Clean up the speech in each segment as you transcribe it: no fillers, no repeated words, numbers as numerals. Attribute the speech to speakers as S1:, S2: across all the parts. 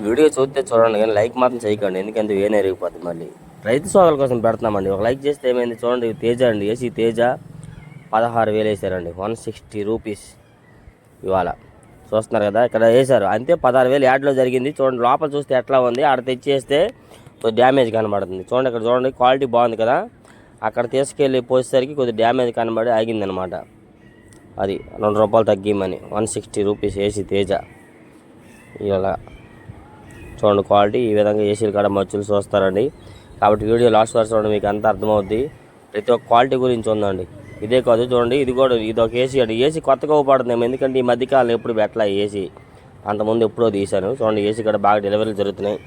S1: Video చూస్తే చూడండి, కానీ లైక్ మాత్రం చేయకండి, ఎందుకంటే వేనే ఎరిగిపోతుంది. మళ్ళీ రైతు సోదరుల కోసం పెడుతున్నామండి. ఒక లైక్ చేస్తే ఏమైంది చూడండి. తేజ అండి, ఏసీ తేజ 16,000 వేసారండి. 160 రూపీస్ ఇవాళ చూస్తున్నారు కదా, ఇక్కడ వేశారు అంతే. 16,000 యాడ్లో జరిగింది. చూడండి లోపల చూస్తే ఎట్లా ఉంది, ఆడ తెచ్చేస్తే డ్యామేజ్ కనబడుతుంది. చూడండి ఇక్కడ చూడండి, క్వాలిటీ బాగుంది కదా, అక్కడ తీసుకెళ్ళి పోసేసరికి కొద్దిగా డ్యామేజ్ కనబడి ఆగిందనమాట. అది 2 రూపాయలు తగ్గిమని 160 రూపీస్ ఏసీ తేజ. ఇలా చూడండి క్వాలిటీ ఈ విధంగా ఏసీలు కాడ మచ్చులు చూస్తారండి. కాబట్టి వీడియో లాస్ట్ వరకు చూడండి, మీకు అంతా అర్థమవుద్ది. ప్రతి ఒక్క క్వాలిటీ గురించి ఉందండి. ఇదే కాదు చూడండి, ఇది కూడా ఇది ఒక ఏసీ అండి. ఏసీ కొత్తగా ఉపడుతుంది, ఎందుకంటే ఈ మధ్యకాలం ఎప్పుడు పెట్టలే ఏసీ, అంతకుముందు ఎప్పుడో తీశాను. చూడండి ఏసీ కూడా బాగా డెలివరీలు జరుగుతున్నాయి.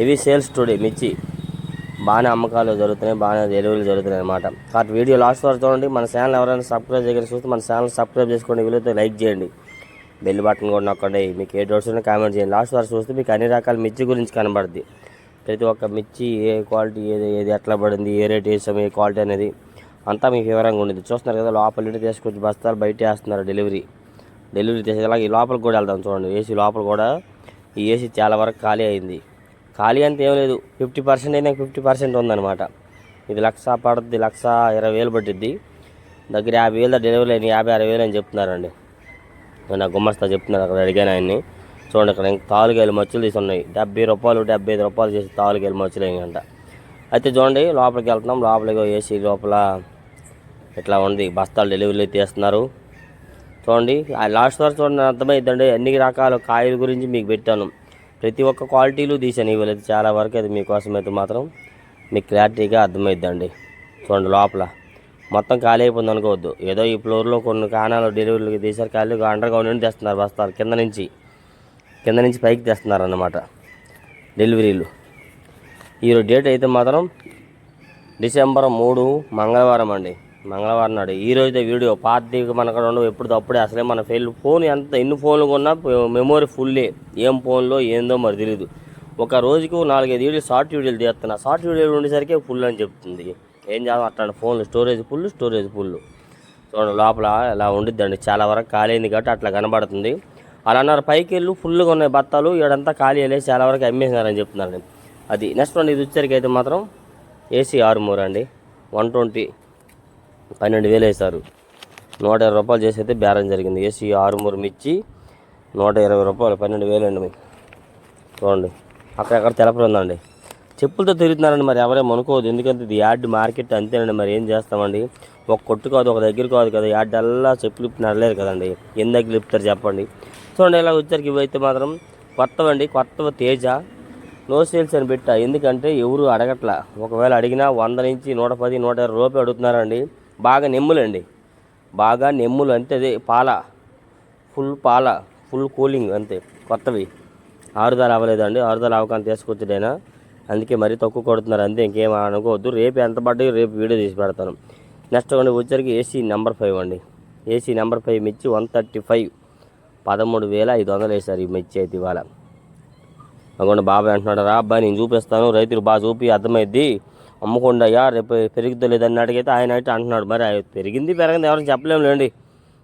S1: ఇవి సేల్స్ టుడే మిర్చి బాగానే అమ్మకాలు జరుగుతున్నాయి, బాగానే డెలివరీలు జరుగుతున్నాయి అనమాట. కాబట్టి వీడియో లాస్ట్ వరకు చూడండి. మన ఛానల్ ఎవరైనా సబ్స్క్రైబ్ చేయగలిగి చూస్తే మన ఛానల్ సబ్స్క్రైబ్ చేసుకోండి, వీలైతే లైక్ చేయండి, బెల్ బటన్ కూడా నొక్కండి. మీకు ఏ డౌట్స్ ఉన్నా కామెంట్ చేయండి. లాస్ట్ వరకు చూస్తే మీకు అన్ని రకాల మిర్చి గురించి కనబడుద్ది. ప్రతి ఒక్క మిర్చి ఏ క్వాలిటీ ఏది ఎట్లా పడింది, ఏ రేట్ వేసాం, ఏ క్వాలిటీ అనేది అంతా మీకు వివరంగా ఉండేది. చూస్తున్నారు కదా, లోపల నుండి తీసుకొచ్చి బస్తాలు బయట వేస్తున్నారు. డెలివరీ చేసేలాగా ఈ లోపలికి కూడా వెళ్తాం. చూడండి ఏసీ లోపల కూడా ఈ ఏసీ చాలా వరకు ఖాళీ అయింది. ఖాళీ అంత ఏం లేదు, 50% అయినా 50% ఉందన్నమాట. ఇది 1,00,000 పడుతుంది, 1,20,000 పడుద్ది. దగ్గర 50,000 డెలివరీ అయినాయి, 50-60,000 అని చెప్తున్నారండి. నా గుమ్మస్తా చెప్తున్నారు, అక్కడ అడిగాను ఆయన్ని. చూడండి ఇక్కడ ఇంకా తాలుగాయలు మచ్చులు తీసి ఉన్నాయి. 70 రూపాయలు 75 రూపాయలు చేసి తాలుగాయలు మచ్చులు అయ్యంట. అయితే చూడండి లోపలికి వెళ్తున్నాం. లోపలికి ఏసీ లోపల ఇట్లా ఉంది, బస్తాలు డెలివరీలు తీస్తున్నారు. చూడండి లాస్ట్ వరకు చూడండి, అర్థమైందండి. అన్ని రకాల కాయల గురించి మీకు పెట్టాను, ప్రతి ఒక్క క్వాలిటీలు తీసాను ఇవ్వలేదు చాలా వరకు. అది మీకోసం అయితే మాత్రం మీకు క్లారిటీగా అర్థమైద్దండి. చూడండి లోపల మొత్తం ఖాళీ అయిపోయింది అనుకోవద్దు. ఏదో ఈ ఫ్లోర్లో కొన్ని కాణాలు డెలివరీలు తీసారు, ఖాళీ అండర్ గ్రౌండ్ నుండి తెస్తున్నారు బస్తాలు, కింద నుంచి పైకి తెస్తున్నారు అన్నమాట డెలివరీలు. ఈరోజు డేట్ అయితే మాత్రం డిసెంబర్ 3 మంగళవారం అండి. మంగళవారం నాడు ఈరోజు వీడియో పార్టీకి మనకు ఉండవు, ఎప్పుడు అప్పుడే. అసలే మన ఫోన్ ఎన్ని ఫోన్లు కొన్నా మెమొరీ ఫుల్లే. ఏం ఫోన్లో ఏందో మరి తెలియదు. ఒక రోజుకు 4-5 వీడియోలు షార్ట్ వీడియోలు తీస్తున్నా. షార్ట్ వీడియోలు ఉండేసరికి ఫుల్ అని చెప్తుంది. ఏం చేద్దాం అట్లాంటి ఫోన్లు స్టోరేజ్ ఫుల్. చూడండి లోపల ఇలా ఉండిద్దండి. చాలా వరకు ఖాళీ అయింది కాబట్టి అట్లా కనబడుతుంది. అలా అన్నారు. పైకి వెళ్ళి ఫుల్గా ఉన్నాయి బత్తాలు, ఇక్కడంతా ఖాళీ వెళ్ళి చాలా వరకు అమ్మేసినారని చెప్తున్నారండి. అది నెక్స్ట్ వన్. ఇది వచ్చరికి అయితే మాత్రం ఏసీ ఆరుమూరు అండి. 120 12,000 వేశారు. 120 రూపాయలు చేసి అయితే బేరం జరిగింది. ఏసీ ఆరుమూరు మిర్చి 120 రూపాయలు, 12,000 అండి. మీకు చూడండి అక్కడెక్కడ తెలపరు ఉందండి. చెప్పులతో తిరుగుతున్నారండి. మరి ఎవరేమో అనుకోవద్దు, ఎందుకంటే ఇది యార్డ్ మార్కెట్ అంతేనండి. మరి ఏం చేస్తామండి, ఒక కొట్టు కాదు, ఒక దగ్గర కాదు కదా, యార్డ్ అల్లా చెప్పులు ఇప్పి నడలేదు కదండి. ఎన్ని దగ్గర ఇప్పుతారు చెప్పండి. చూడండి ఇలా వచ్చరికి ఇవైతే మాత్రం కొత్తవండి. కొత్తవ తేజ నో సేల్స్ అని పెట్టా, ఎందుకంటే ఎవరు అడగట్లా. ఒకవేళ అడిగినా 100 నుంచి 110, 120 రూపాయలు అడుగుతున్నారండి. బాగా నెమ్ములండి, బాగా నెమ్ములు అంతే. అదే పాల ఫుల్ కూలింగ్ అంతే. కొత్తవి ఆరుదాలు అవ్వలేదండి. ఆరుదాలు అవ్వకాన్ని తీసుకొచ్చాడైనా, అందుకే మరీ తక్కువ కొడుతున్నారు అంతే. ఇంకేం అనుకోవద్దు. రేపు ఎంత పడ్డాయి రేపు వీడియో తీసి పెడతాను. నెక్స్ట్ అండి వచ్చరికి ఏసీ నెంబర్ 5 అండి. ఏసీ నెంబర్ 5 మిర్చి 135, 13,500 వేశారు ఈ మిర్చి అయితే ఇవాళ. అనుకోండి బాబాయ్ అంటున్నాడు, రా అబ్బాయి నేను చూపిస్తాను, రైతులు బాగా చూపి అర్థమైద్ది, అమ్ముకోండి అయ్యా, రేపు పెరుగుతలేదని అడిగితే ఆయన అయితే అంటున్నాడు. మరి పెరిగింది ఎవరైనా చెప్పలేము లేండి,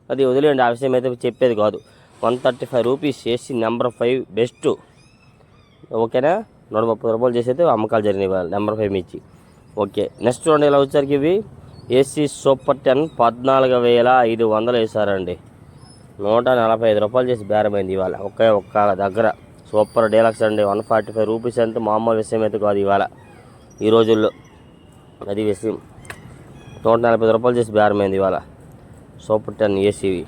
S1: అది వదిలేండి, ఆ విషయం అయితే చెప్పేది కాదు. 135 రూపీస్ ఏసీ నెంబర్ 5 బెస్ట్. ఓకేనా, 130 రూపాయలు చేసి అయితే అమ్మకాలు జరిగినాయి ఇవాళ నెంబర్ 5 మిర్చి. ఓకే నెక్స్ట్ చూడండి ఇలా వచ్చరికి ఇవి ఏసీ సూపర్ 10 14,500 వేశారండి. 145 రూపాయలు చేసి బేరమైంది ఇవాళ. ఒక్క దగ్గర సూపర్ డీలక్స్ అండి. 145 రూపీస్ అంటే మామూలు విషయం అయితే కాదు ఇవాళ ఈ రోజుల్లో, అది విషయం. 145 రూపాయలు చేసి బేరమైంది ఇవాళ సూపర్ 10 ఏసీవి.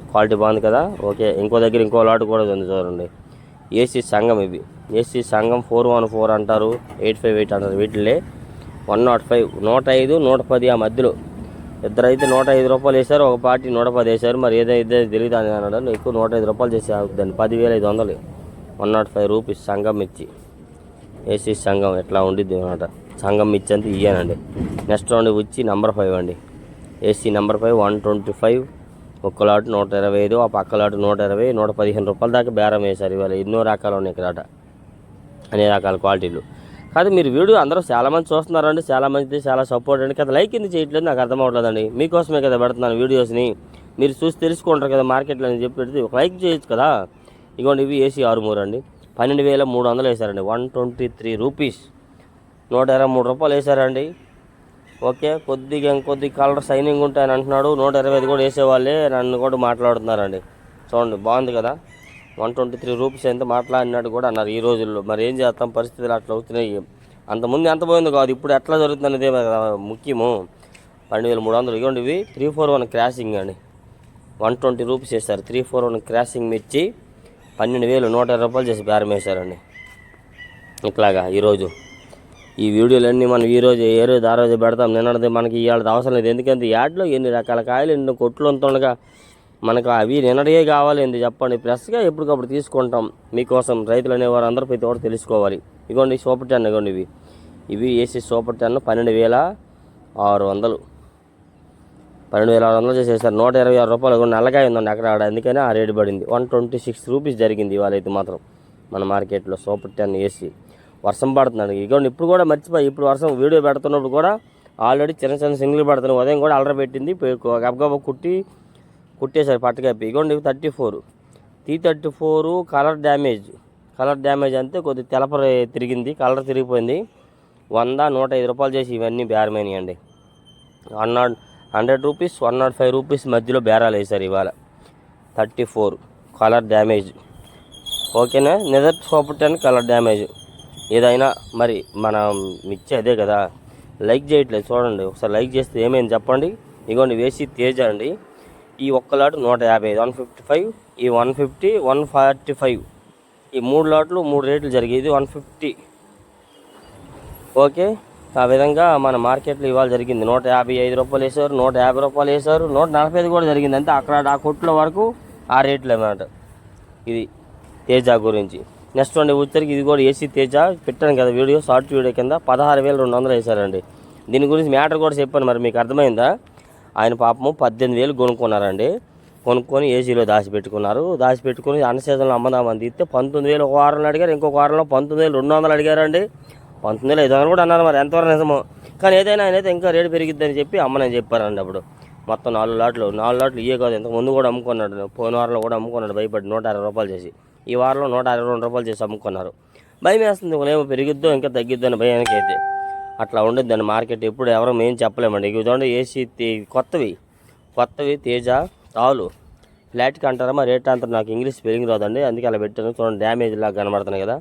S1: క్వాలిటీ బాగుంది కదా. ఓకే ఇంకో దగ్గర ఇంకో లాట్ కూడా ఉంది చూడండి. ఏసీ సంఘం ఇవి. ఏసీ సంఘం 414 అంటారు, 858 అంటారు. వీటిల్లే 105, 105, 110 ఆ మధ్యలో. ఇద్దరైతే 105 రూపాయలు వేశారు, ఒక పార్టీ 110 వేశారు. మరి ఏదైతే తెలియదు అని అన్నాడు. ఎక్కువ 105 రూపాయలు చేసి అవుతుందండి. 10,500. 105 రూపీస్ సంఘం మిర్చి. ఏసీ సంఘం ఎట్లా ఉండిద్ది అనమాట. సంఘం మిర్చి అంతా ఇయ్యానండి. నెక్స్ట్ రౌండ్ వచ్చి నెంబర్ 5 అండి. ఏసీ నెంబర్ 5 125, ఒక్క లాటు 125, ఆ పక్క లాటు 120, 115 రూపాయల దాకా బేరం వేశారు ఇవాళ. ఎన్నో రకాలు ఉన్నాయి ఇక్కడ, అనే రకాల క్వాలిటీలు కాదు. మీరు వీడియో అందరూ చాలామంది చూస్తున్నారండి, చాలామంది చాలా సపోర్ట్ అండి కదా. లైక్ ఎందుకు చేయట్లేదు నాకు అర్థం అవ్వట్లేదండి. మీకోసమే కదా పెడుతున్నాను వీడియోస్ని, మీరు చూసి తెలుసుకుంటారు కదా మార్కెట్లో అని చెప్పి. ఒక లైక్ చేయొచ్చు కదా. ఇగోండి ఇవి ఏసీ ఆరుమూరు అండి. 12,300 వేశారండి. 123 రూపీస్, 123 రూపాయలు వేశారండి. ఓకే, కొద్దిగా ఇంకొద్ది కలర్ షైనింగ్ ఉంటాయని అంటున్నాడు. 125 కూడా వేసేవాళ్ళే నన్ను కూడా మాట్లాడుతున్నారండి. చూడండి, బాగుంది కదా. 123 రూపీస్ ఎంత మాట్లాడినట్టు కూడా అన్నారు ఈ రోజుల్లో. మరి ఏం చేస్తాం, పరిస్థితులు అట్లా అవుతున్నాయి. అంతకుముందు ఎంత పోయిందో కాదు, ఇప్పుడు ఎట్లా జరుగుతుంది అనేది ముఖ్యము. 12,300. ఇవ్వండి, ఇవి 341 క్రాసింగ్ అండి. 120 రూపీస్ వేస్తారు. 341 క్రాసింగ్ మిర్చి 12,120 రూపాయలు చేసి బేరం వేశారండి. ఇట్లాగా ఈరోజు ఈ వీడియోలన్నీ మనం ఈరోజు ఏ రోజు ఆ రోజు పెడతాం. నిన్నది మనకి ఇవాళ అవసరం లేదు. ఎందుకంటే యాడ్లో ఎన్ని రకాల కాయలు ఎన్ని కొట్లు ఉంటుండగా మనకు అవి నిన్నటికే కావాలి ఏంది చెప్పండి. ఫ్రెష్గా ఎప్పటికప్పుడు తీసుకుంటాం మీకోసం. రైతులు అనేవారు అందరూ ప్రతి ఒక్కరు తెలుసుకోవాలి. ఇగోండి సూపర్ 10, ఇగోండి ఇవి ఏసీ సూపర్ 10 12,600, 12,600 చేసేసారు. 126 రూపాయలు. ఇగోండి నల్లకాయ ఉందండి అక్కడ, అందుకని ఆ రేటు పడింది. 126 రూపీస్ జరిగింది ఇవాళ అయితే మాత్రం మన మార్కెట్లో సూపర్ 10 ఏసీ. వర్షం పడుతున్నాడు. ఇగోండి ఇప్పుడు కూడా మర్చిపోయి, ఇప్పుడు వర్షం వీడియో పెడుతున్నప్పుడు కూడా ఆల్రెడీ చిన్న చిన్న సింగిల్ పడుతున్నాయి. ఉదయం కూడా అలర పెట్టింది, గబగబ కుట్టేశారు పట్టకప్పి. ఇగోండి 34, T34 కలర్ డ్యామేజ్ అంతే, కొద్దిగా తెలప తిరిగింది, కలర్ తిరిగిపోయింది. 100, 105 రూపాయలు చేసి ఇవన్నీ బేరమైనాయండి. 100 రూపీస్, 105 రూపీస్ మధ్యలో బేరాలు వేశారు ఇవాళ. 34 కలర్ డ్యామేజ్. ఓకేనా, నెదర్ సూపర్ 10 కలర్ డ్యామేజ్. ఏదైనా మరి మనం మిర్చి అదే కదా. లైక్ చేయట్లేదు చూడండి, ఒకసారి లైక్ చేస్తే ఏమైంది చెప్పండి. ఇగోండి వేసి తేజ అండి. ఈ ఒక్క లాటు 150, 155, ఈ 150, 145, ఈ 3 లాట్లు 3 రేట్లు జరిగాయి. ఇది 150. ఓకే, ఆ విధంగా మన మార్కెట్లో ఇవాళ జరిగింది. 155 రూపాయలు వేసారు, 150 రూపాయలు వేసారు, 145 కూడా జరిగింది. అంతే అక్కడ ఆ కొట్ల వరకు ఆ రేట్లు అన్నమాట. ఇది తేజ గురించి. నెక్స్ట్ అండి వచ్చరికి ఇది కూడా ఏసీ తేజ పెట్టాను కదా వీడియో, షార్ట్ వీడియో కింద 16,200 వేశారండి. దీని గురించి మ్యాటర్ కూడా చెప్పాను, మరి మీకు అర్థమైందా. ఆయన పాపము 18,000 కొనుక్కున్నారండి. కొనుక్కొని ఏసీలో దాచిపెట్టుకుని అన్న సీజన్లో అమ్మదామని తీస్తే 19,000 ఒక వారంలో అడిగారు, ఇంకొక వారంలో 19,200 అడిగారండి. 19,500 కూడా అన్నారు. మరి ఎంతవరకు నిజమో కానీ ఏదైనా ఆయన అయితే ఇంకా రేటు పెరిగిద్దని చెప్పి అమ్మనని చెప్పారండి. అప్పుడు మొత్తం 4 లాట్లు ఇవే కాదు, ఇంతకు ముందు కూడా అమ్ముకున్నాడు. పోయిన వారంలో కూడా అమ్ముకున్నాడు భయపడి 160 రూపాయలు చేసి. ఈ వారంలో 122 రూపాయలు చేసి అమ్ముకున్నారు. భయం వేస్తుంది, ఏమో పెరిగిద్దో ఇంకా తగ్గిద్దో అని భయానికి అయితే అట్లా ఉండేది మార్కెట్. ఎప్పుడు ఎవరో మేము చెప్పలేమండి. ఇవి చూడండి ఏసీ కొత్తవి తేజ తాలు ఫ్లాట్కి అంటారా మరి రేట్ అంటారు, నాకు ఇంగ్లీష్ స్పెల్లింగ్ రాదండి, అందుకే అలా పెట్టాను. చూడండి డ్యామేజ్ లాగా కనబడుతున్నాయి కదా.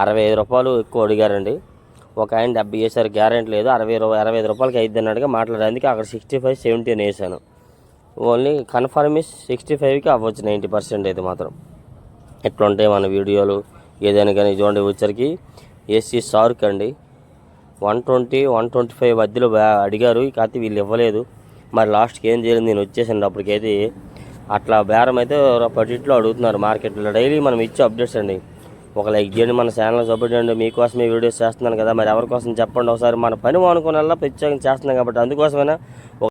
S1: 65 రూపాయలు ఎక్కువ అడిగారండి. ఒక ఆయన 70 వేసారు, గ్యారెంటీ లేదు. 65 రూపాయలకి అయిద్ది అన్నట్టుగా మాట్లాడారు. అందుకే అక్కడ 65, 70 అని వేసాను. ఓన్లీ కన్ఫర్మ్ 65కి అవ్వచ్చు 90% అయితే మాత్రం. ఎట్లా ఉంటాయి మన వీడియోలు ఏదైనా కానీ. చూడండి వచ్చరికి ఏసీ షార్క్ అండి 120, 125 మధ్యలో అడిగారు. కాకపోతే వీళ్ళు ఇవ్వలేదు. మరి లాస్ట్కి ఏం చేయలేదు, నేను వచ్చేసాను అప్పటికైతే. అట్లా బేరం అయితే పట్టిట్లో అడుగుతున్నారు మార్కెట్లో. డైలీ మనం ఇచ్చే అప్డేట్స్ అండి. ఒక లైక్ చేయండి, మన ఛానల్ సపోర్ట్ చేయండి. మీకోసమే వీడియోస్ చేస్తున్నాను కదా, మరి ఎవరి కోసం చెప్పండి ఒకసారి. మన పని అనుకునేలా ప్రత్యేకంగా చేస్తున్నాం కాబట్టి అందుకోసమైనా